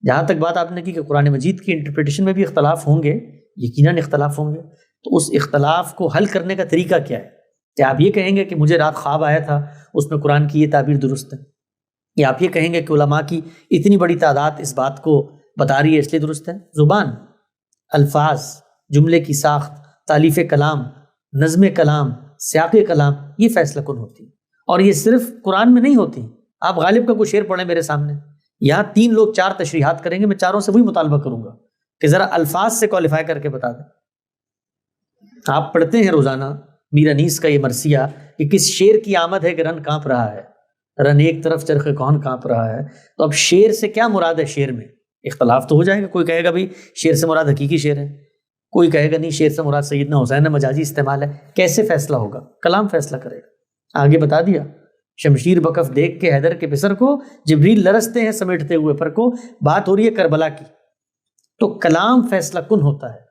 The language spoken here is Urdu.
جہاں تک بات آپ نے کی کہ قرآن مجید کی انٹرپریٹیشن میں بھی اختلاف ہوں گے، یقیناً اختلاف ہوں گے، تو اس اختلاف کو حل کرنے کا طریقہ کیا ہے؟ کیا آپ یہ کہیں گے کہ مجھے رات خواب آیا تھا، اس میں قرآن کی یہ تعبیر درست ہے؟ یا آپ یہ کہیں گے کہ علماء کی اتنی بڑی تعداد اس بات کو بتا رہی ہے اس لیے درست ہے؟ زبان، الفاظ، جملے کی ساخت، تالیف کلام، نظم کلام، سیاق کلام، یہ فیصلہ کن ہوتی ہے، اور یہ صرف قرآن میں نہیں ہوتی۔ آپ غالب کا کوئی شعر پڑھیں میرے سامنے، یہاں 3 لوگ 4 تشریحات کریں گے، میں چاروں سے وہی مطالبہ کروں گا کہ ذرا الفاظ سے کوالیفائی کر کے بتا دیں۔ آپ پڑھتے ہیں روزانہ میر انیس کا یہ مرثیہ کہ کس شیر کی آمد ہے کہ رن کانپ رہا ہے، رن ایک طرف چرخ کون کانپ رہا ہے۔ تو اب شیر سے کیا مراد ہے؟ شیر میں اختلاف تو ہو جائے گا، کوئی کہے گا بھی شیر سے مراد حقیقی شیر ہے، کوئی کہے گا نہیں شیر سے مراد سیدنا حسین مجازی استعمال ہے۔ کیسے فیصلہ ہوگا؟ کلام فیصلہ کرے گا۔ آگے بتا دیا، شمشیر بکف دیکھ کے حیدر کے پسر کو، جبریل لرزتے ہیں سمیٹتے ہوئے پر کو، بات ہو رہی ہے کربلا کی، تو کلام فیصلہ کن ہوتا ہے۔